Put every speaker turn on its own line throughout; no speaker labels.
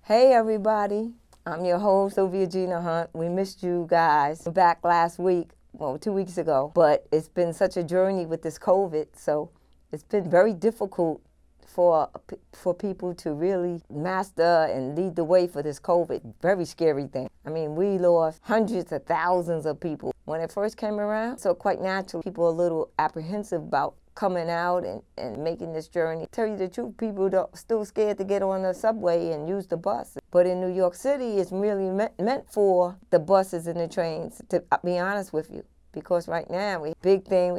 Hey everybody, I'm your host Sylvia Gina Hunt. We missed you guys back last week, well 2 weeks ago, but it's been such a journey with this COVID, so it's been very difficult for people to really master and lead the way for this COVID. Very scary thing. I mean, we lost hundreds of thousands of people when it first came around, so quite natural. People are a little apprehensive about coming out and making this journey. To tell you the truth, people are still scared to get on the subway and use the bus. But in New York City, it's really meant for the buses and the trains, to be honest with you. Because right now, we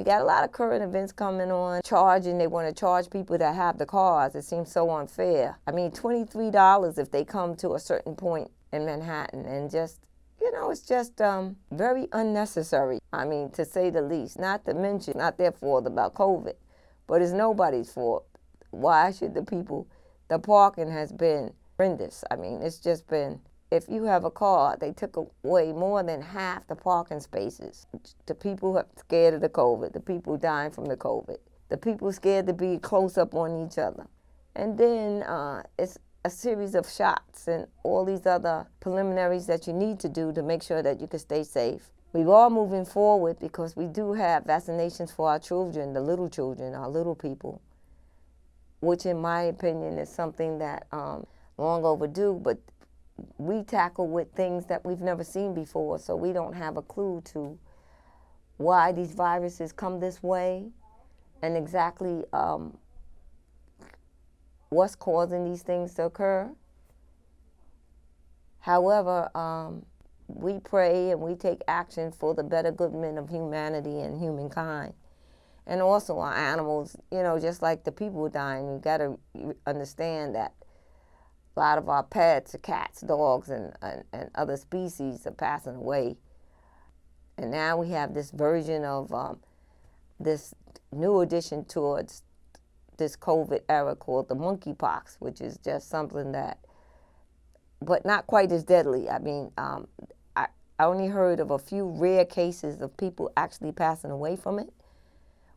got a lot of current events coming on. They want to charge people that have the cars. It seems so unfair. I mean, $23 if they come to a certain point in Manhattan, and just, it's just very unnecessary. I mean, to say the least. Not to mention, not their fault about COVID, but it's nobody's fault. Why should the parking has been horrendous. I mean, it's just been, if you have a car, they took away more than half the parking spaces. The people who are scared of the COVID, the people dying from the COVID, the people scared to be close up on each other. And then it's a series of shots and all these other preliminaries that you need to do to make sure that you can stay safe. We're all moving forward because we do have vaccinations for our children, the little children, our little people, which in my opinion is something that long overdue, but we tackle with things that we've never seen before, so we don't have a clue to why these viruses come this way and exactly what's causing these things to occur. However, we pray and we take action for the better goodment of humanity and humankind. And also our animals, just like the people dying, you got to understand that a lot of our pets, cats, dogs, and other species are passing away. And now we have this version of this new addition towards this COVID era called the monkeypox, which is just something that, but not quite as deadly. I mean, I only heard of a few rare cases of people actually passing away from it,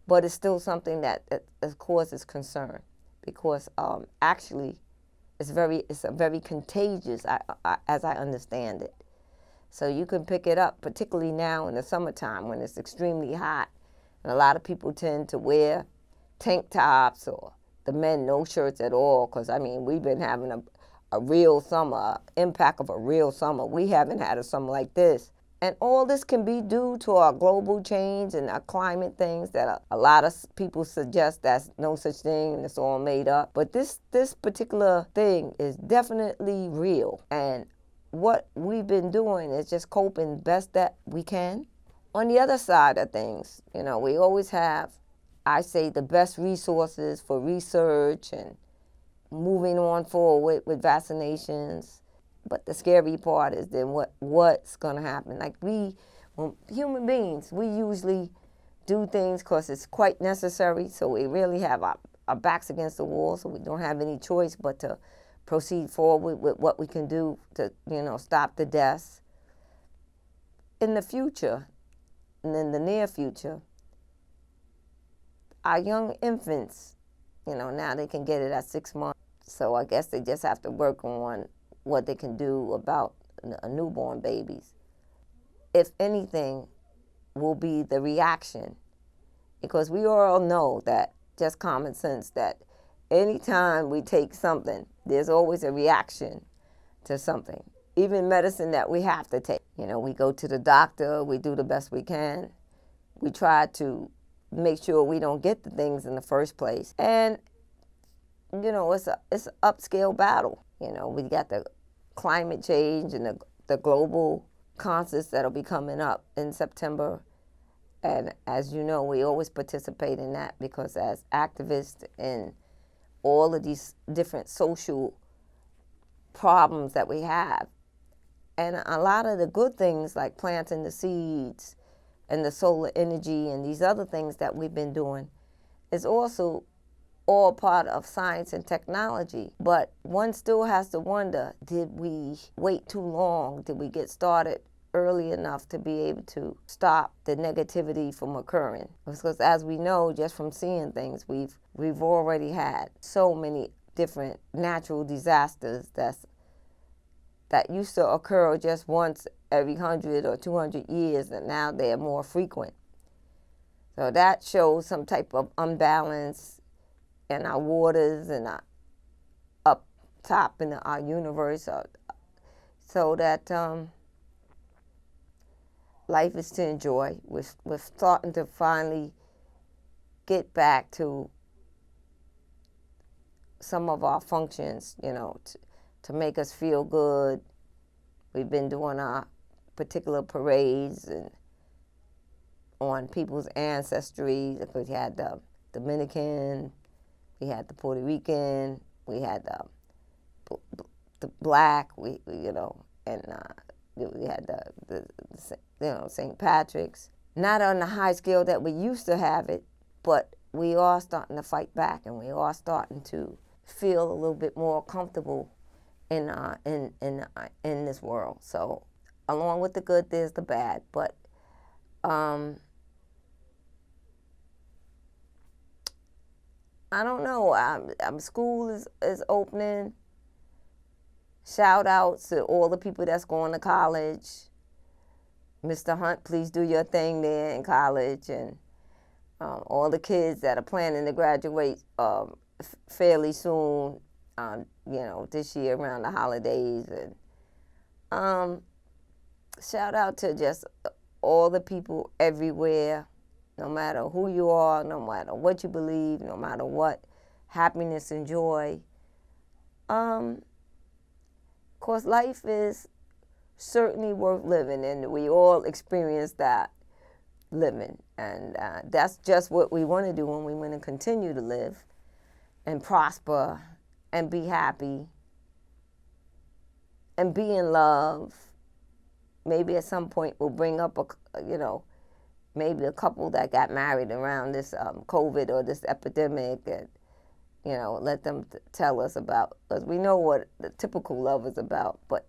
but it's still something that causes concern because actually it's a very contagious, as I understand it. So you can pick it up, particularly now in the summertime when it's extremely hot, and a lot of people tend to wear tank tops, or the men no shirts at all, because I mean we've been having a real summer, impact of a real summer. We haven't had a summer like this. And all this can be due to our global change and our climate things that a lot of people suggest that's no such thing and it's all made up. But this particular thing is definitely real. And what we've been doing is just coping best that we can. On the other side of things, we always have, I say, the best resources for research and moving on forward with vaccinations. But the scary part is then what's going to happen. Like human beings, we usually do things because it's quite necessary. So we really have our backs against the wall, so we don't have any choice but to proceed forward with what we can do to, stop the deaths. In the future, and in the near future, our young infants, now they can get it at 6 months. So I guess they just have to work on what they can do about newborn babies. If anything, will be the reaction. Because we all know that, just common sense, that anytime we take something, there's always a reaction to something. Even medicine that we have to take. We go to the doctor, we do the best we can. We try to make sure we don't get the things in the first place. And, it's an upscale battle. We got the climate change and the global concerts that'll be coming up in September. And as you know, we always participate in that because as activists in all of these different social problems that we have, and a lot of the good things like planting the seeds and the solar energy and these other things that we've been doing is also all part of science and technology. But one still has to wonder, did we wait too long? Did we get started early enough to be able to stop the negativity from occurring? Because as we know, just from seeing things, we've already had so many different natural disasters that's that used to occur just once every 100 or 200 years, and now they're more frequent. So that shows some type of unbalance in our waters and our up top in our universe, so that life is to enjoy. We're starting to finally get back to some of our functions, to make us feel good. We've been doing our particular parades and on people's ancestry. We had the Dominican, we had the Puerto Rican, we had the black, and we had the St. Patrick's. Not on the high scale that we used to have it, but we are starting to fight back, and we are starting to feel a little bit more comfortable in this world. So, along with the good, there's the bad. But I don't know. School is opening. Shout out to all the people that's going to college. Mr. Hunt, please do your thing there in college, and all the kids that are planning to graduate fairly soon, this year around the holidays. And shout out to just all the people everywhere, no matter who you are, no matter what you believe, no matter what happiness and joy. Of course, life is certainly worth living, and we all experience that living. And that's just what we want to do, when we want to continue to live and prosper and be happy and be in love. Maybe at some point we'll bring up maybe a couple that got married around this COVID or this epidemic, and let them tell us about, because we know what the typical love is about. But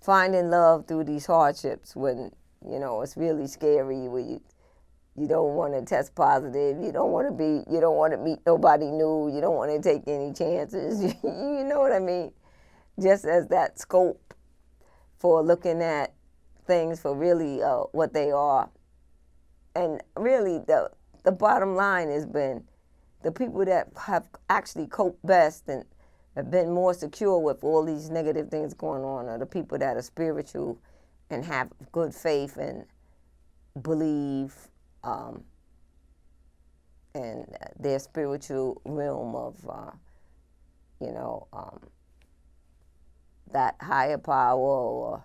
finding love through these hardships, when it's really scary, when you don't want to test positive, you don't want to meet nobody new, you don't want to take any chances. You know what I mean? Just as that scope for looking at things for really what they are. And really, the bottom line has been the people that have actually coped best and have been more secure with all these negative things going on are the people that are spiritual and have good faith and believe in their spiritual realm of, that higher power, or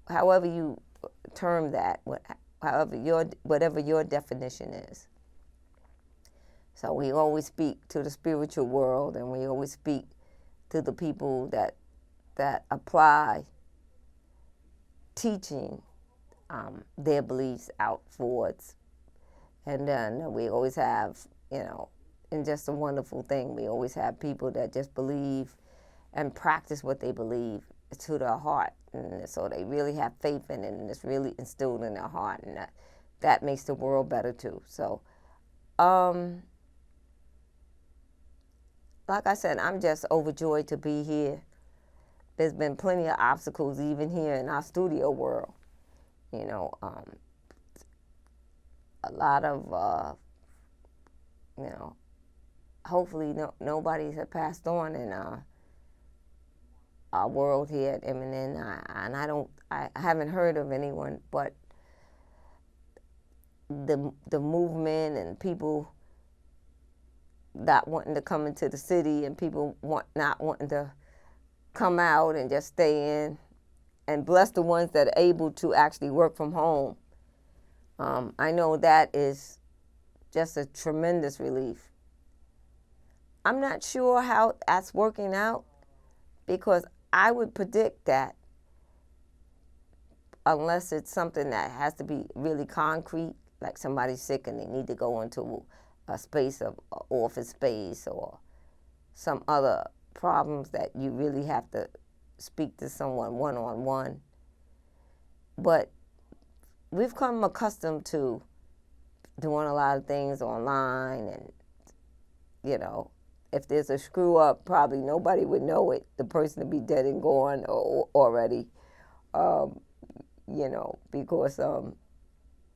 however you term that, whatever your definition is. So we always speak to the spiritual world, and we always speak to the people that apply teaching their beliefs outwards. And then we always have, and just a wonderful thing, we always have people that just believe and practice what they believe to their heart. And so they really have faith in it, and it's really instilled in their heart, and that makes the world better too. So, like I said, I'm just overjoyed to be here. There's been plenty of obstacles even here in our studio world. A lot of, hopefully nobody has passed on in our world here at M&N, and I haven't heard of anyone, but the movement and people not wanting to come into the city, and people not wanting to come out and just stay in, and bless the ones that are able to actually work from home. I know that is just a tremendous relief. I'm not sure how that's working out, because I would predict that unless it's something that has to be really concrete, like somebody's sick and they need to go into a space of office space, or some other problems that you really have to speak to someone one-on-one. But we've come accustomed to doing a lot of things online, and if there's a screw up, probably nobody would know it. The person would be dead and gone already. Because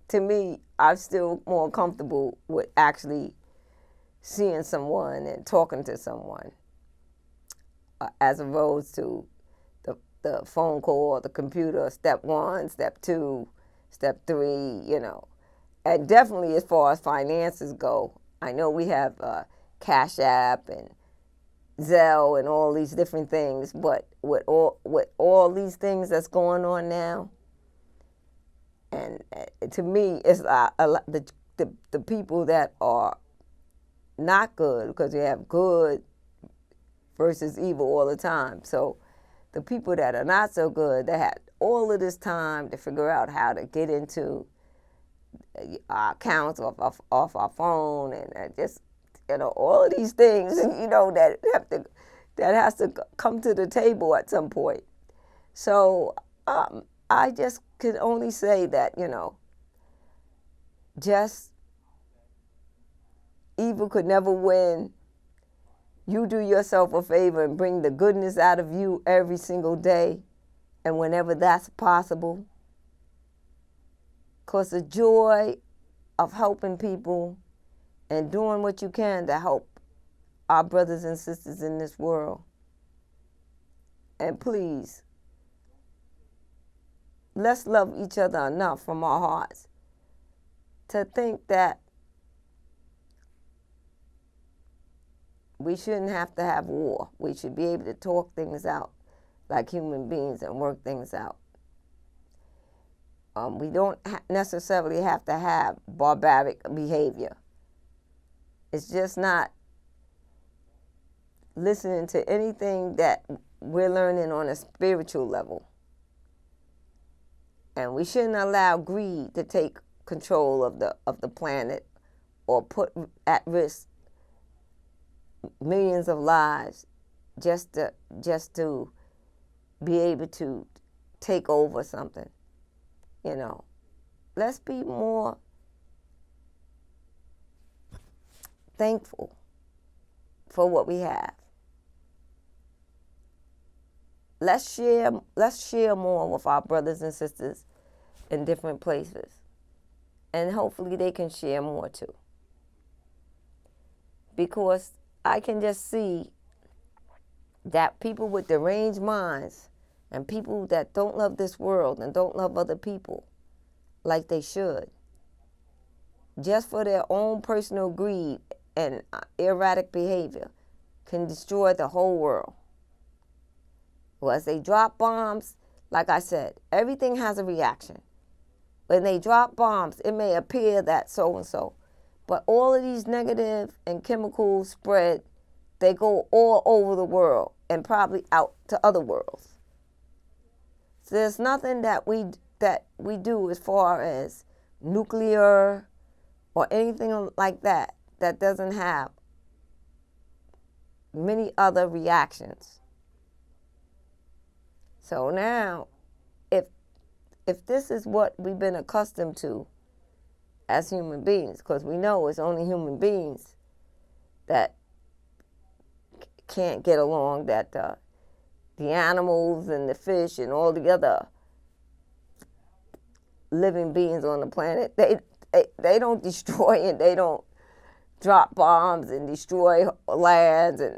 to me, I'm still more comfortable with actually seeing someone and talking to someone as opposed to the phone call or the computer, step 1, step 2, step 3, And definitely as far as finances go, I know we have Cash App and Zelle and all these different things, but with all these things that's going on now, and to me, it's the people that are not good, because you have good versus evil all the time. So the people that are not so good, they had all of this time to figure out how to get into our accounts off our phone, and just all of these things, that has to come to the table at some point. So I just could only say that just evil could never win. You do yourself a favor and bring the goodness out of you every single day, and whenever that's possible. Because the joy of helping people and doing what you can to help our brothers and sisters in this world. And please, let's love each other enough from our hearts to think that we shouldn't have to have war. We should be able to talk things out like human beings and work things out. We don't necessarily have to have barbaric behavior. It's just not listening to anything that we're learning on a spiritual level. And we shouldn't allow greed to take control of the planet or put at risk millions of lives just to be able to take over something. Let's be more thankful for what we have. Let's share more with our brothers and sisters in different places. And hopefully they can share more too. Because I can just see that people with deranged minds and people that don't love this world and don't love other people like they should, just for their own personal greed and erratic behavior, can destroy the whole world. Well, as they drop bombs, like I said, everything has a reaction. When they drop bombs, it may appear that so-and-so, but all of these negative and chemicals spread, they go all over the world and probably out to other worlds. So there's nothing that we do as far as nuclear or anything like that doesn't have many other reactions. So now, if this is what we've been accustomed to as human beings, because we know it's only human beings that can't get along, that the animals and the fish and all the other living beings on the planet, they don't destroy and they don't drop bombs and destroy lands and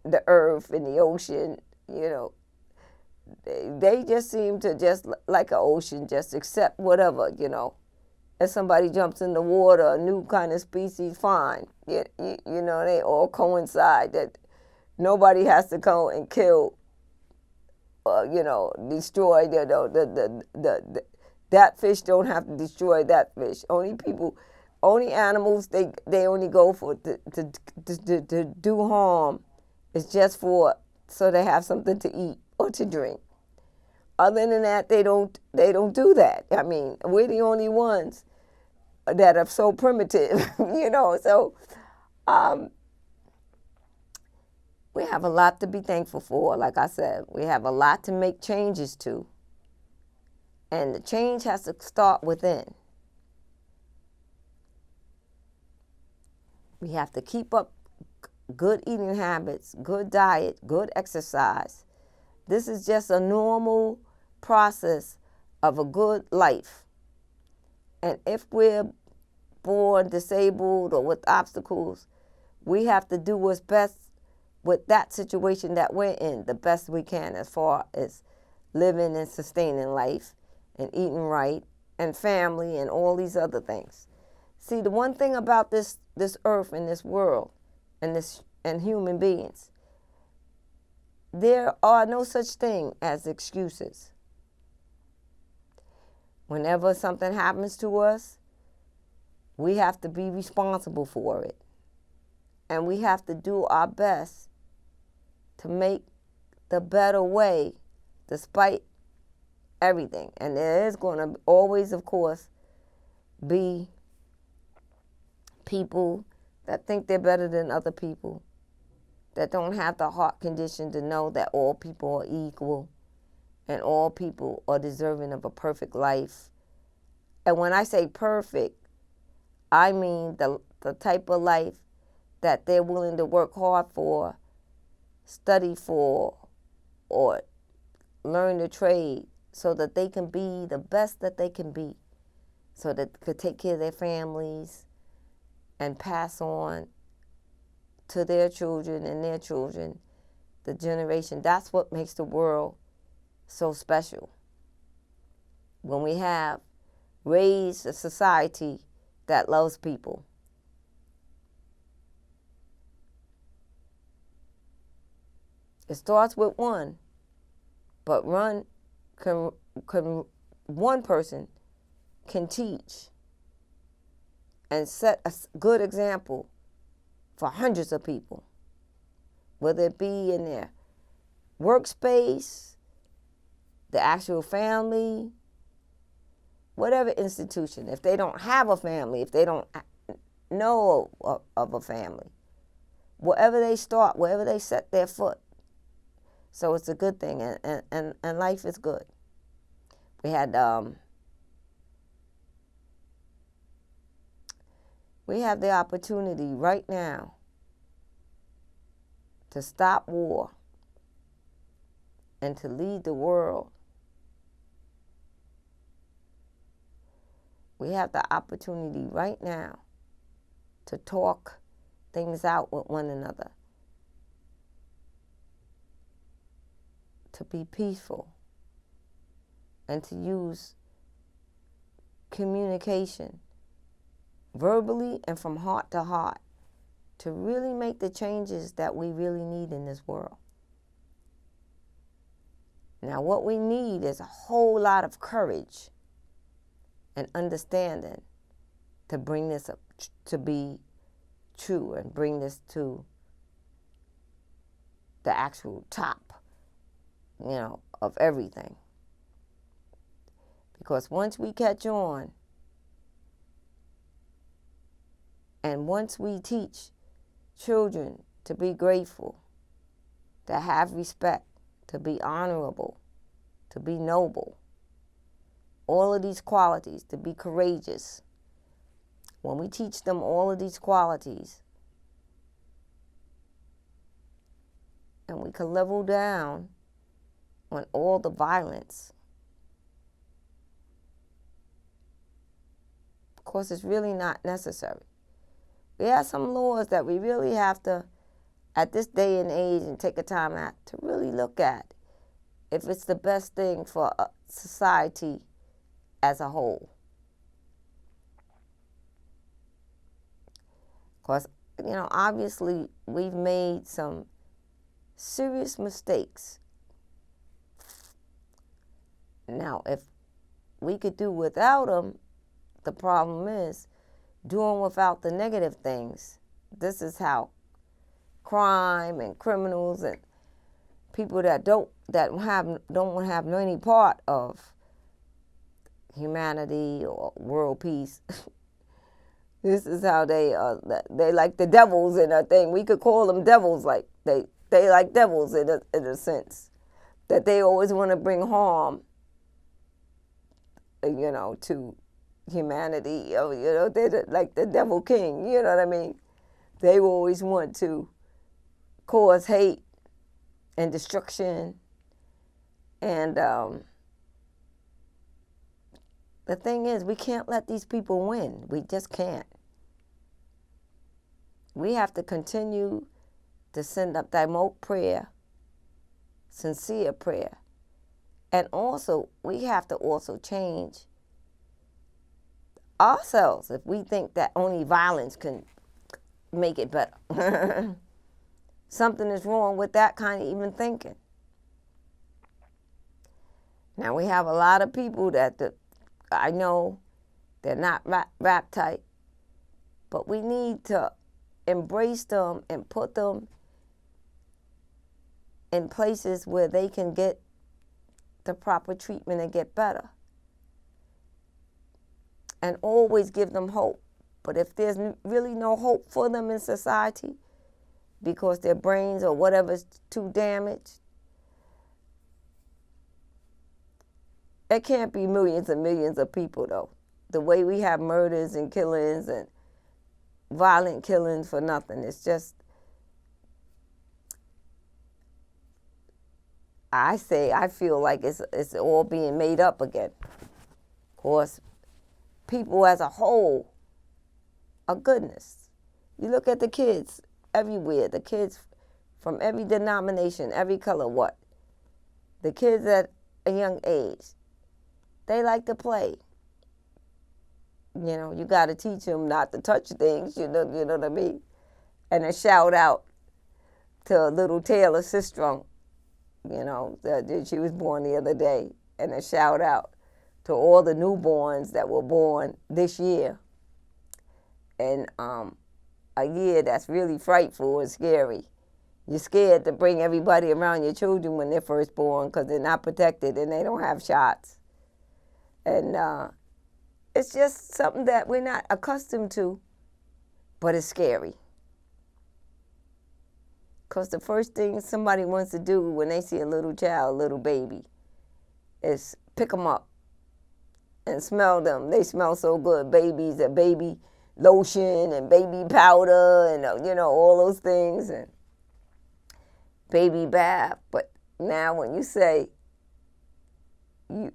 the earth and the ocean. They just seem to, just like an ocean, just accept whatever. If somebody jumps in the water, a new kind of species, fine. They all coincide. That nobody has to go and kill, destroy that fish. Don't have to destroy that fish. Only animals, they only go for to do harm. It's just so they have something to eat or to drink. Other than that, they don't do that. I mean, we're the only ones that are so primitive, So we have a lot to be thankful for. Like I said, we have a lot to make changes to. And the change has to start within. We have to keep up good eating habits, good diet, good exercise. This is just a normal process of a good life. And if we're born disabled or with obstacles, we have to do what's best with that situation that we're in, the best we can, as far as living and sustaining life and eating right and family and all these other things. See, the one thing about this earth and this world and human beings, there are no such thing as excuses. Whenever something happens to us, we have to be responsible for it. And we have to do our best to make the better way despite everything. And there is going to always, of course, be people that think they're better than other people, that don't have the heart condition to know that all people are equal and all people are deserving of a perfect life. And when I say perfect, I mean the type of life that they're willing to work hard for, study for, or learn the trade so that they can be the best that they can be, so that they could take care of their families and pass on to their children and their children, the generation. That's what makes the world so special. When we have raised a society that loves people. It starts with one, but one person can teach and set a good example for hundreds of people, whether it be in their workspace, the actual family, whatever institution. If they don't have a family, if they don't know of a family, wherever they start, wherever they set their foot. So it's a good thing, and life is good. We have the opportunity right now to stop war and to lead the world. We have the opportunity right now to talk things out with one another, to be peaceful, and to use communication, verbally and from heart to heart, to really make the changes that we really need in this world. Now, what we need is a whole lot of courage and understanding to bring this up, to be true, and bring this to the actual top, of everything. Because once we catch on, and once we teach children to be grateful, to have respect, to be honorable, to be noble, all of these qualities, to be courageous, when we teach them all of these qualities, and we can level down on all the violence. Of course, it's really not necessary. We have some laws that we really have to, at this day and age, and take a time out to really look at if it's the best thing for society as a whole. Of course, obviously we've made some serious mistakes. Now, if we could do without them, the problem is doing without the negative things. This is how crime and criminals and people that don't have any part of humanity or world peace. This is how they like the devils in a thing. We could call them devils, like they like devils in a sense, that they always want to bring harm, to humanity. They're like the devil king. You know what I mean? They always want to cause hate and destruction. And the thing is, we can't let these people win. We just can't. We have to continue to send up remote prayer, sincere prayer. And also, we have to also change ourselves if we think that only violence can make it better. Something is wrong with that kind of even thinking. Now, we have a lot of people that I know they're not rap tight, but we need to embrace them and put them in places where they can get the proper treatment and get better. And always give them hope. But if there's really no hope for them in society because their brains or whatever's too damaged, it can't be millions and millions of people, though. The way we have murders and killings and violent killings for nothing, it's just, I feel like it's all being made up again. Of course, people as a whole are goodness. You look at the kids everywhere, the kids from every denomination, every color, what? The kids at a young age, they like to play. You know, you got to teach them not to touch things, you know what I mean? And a shout out to little Taylor Sistrum, you know, she was born the other day. And a shout out to all the newborns that were born this year. And a year that's really frightful and scary. You're scared to bring everybody around your children when they're first born because they're not protected and they don't have shots. And it's just something that we're not accustomed to, but it's scary. Because the first thing somebody wants to do when they see a little child, a little baby, is pick them up and smell them. They smell so good. Babies, baby lotion and baby powder and, you know, all those things, and baby bath. But now when you say you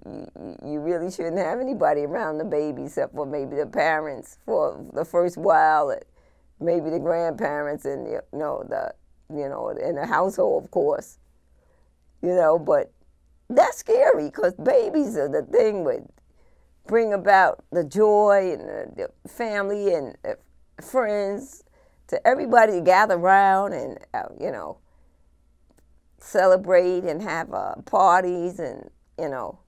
really shouldn't have anybody around the baby except for maybe the parents for the first while, and maybe the grandparents and, you know, in the household, of course. You know, but that's scary because babies are the thing with bring about the joy and the family and friends to everybody gather around and, you know, celebrate and have parties and, you know.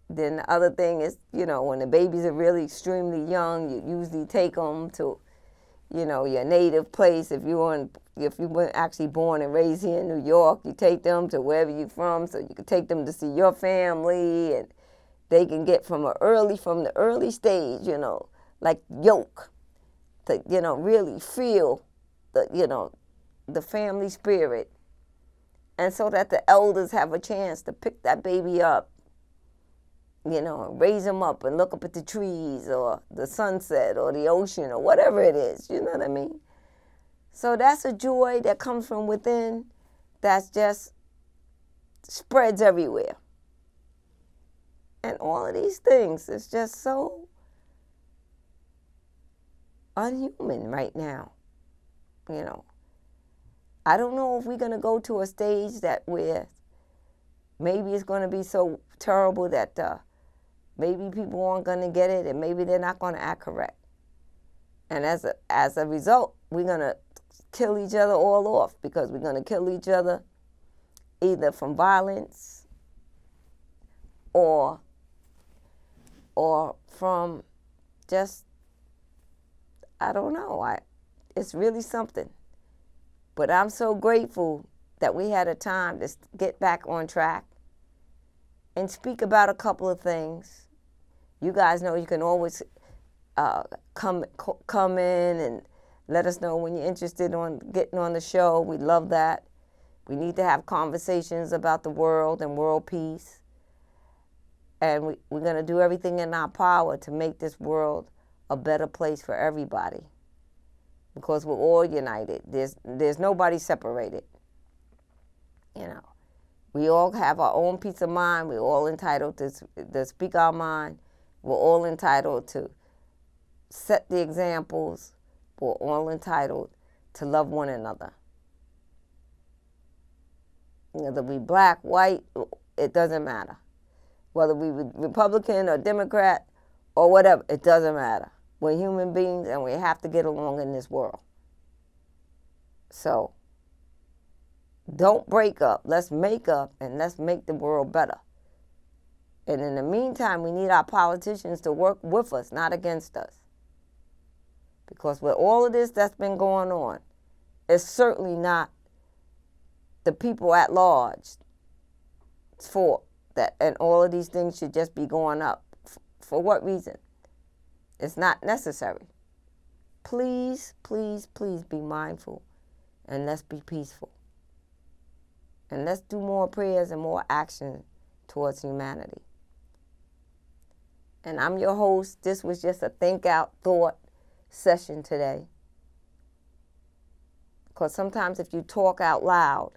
Then the other thing is, you know, when the babies are really extremely young, you usually take them to, you know, your native place. If you weren't actually born and raised here in New York, you take them to wherever you're from so you can take them to see your family, and they can get from the early stage, you know, like yolk, to, you know, really feel the, you know, the family spirit. And so that the elders have a chance to pick that baby up, you know, raise them up and look up at the trees or the sunset or the ocean or whatever it is, you know what I mean? So that's a joy that comes from within that's just spreads everywhere. And all of these things is just so unhuman right now, you know. I don't know if we're going to go to a stage that where maybe it's going to be so terrible that maybe people aren't going to get it and maybe they're not going to act correct. And as a result, we're going to kill each other all off because we're going to kill each other either from violence or from just, I don't know. It's really something. But I'm so grateful that we had a time to get back on track and speak about a couple of things. You guys know you can always come in and let us know when you're interested on getting on the show. We love that. We need to have conversations about the world and world peace. And we're going to do everything in our power to make this world a better place for everybody. because we're all united. There's nobody separated. You know, we all have our own peace of mind. We're all entitled to speak our mind. We're all entitled to set the examples. We're all entitled to love one another. Whether we black, white, it doesn't matter. Whether we Republican or Democrat or whatever, it doesn't matter. We're human beings and we have to get along in this world. So don't break up. Let's make up and let's make the world better. And in the meantime, we need our politicians to work with us, not against us. Because with all of this that's been going on, it's certainly not the people at large fault that, and all of these things should just be going up. For what reason? It's not necessary. Please, please, please be mindful and let's be peaceful. And let's do more prayers and more action towards humanity. And I'm your host. This was just a think out thought session today. Because sometimes if you talk out loud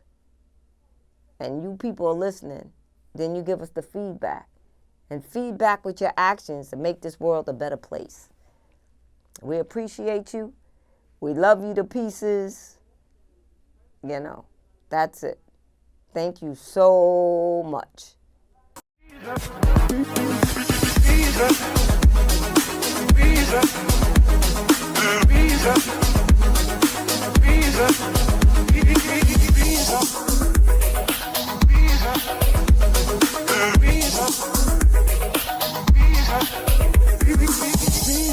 and you people are listening, then you give us the feedback. And feedback with your actions to make this world a better place. We appreciate you. We love you to pieces. You know, that's it. Thank you so much.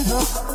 B.E.A.T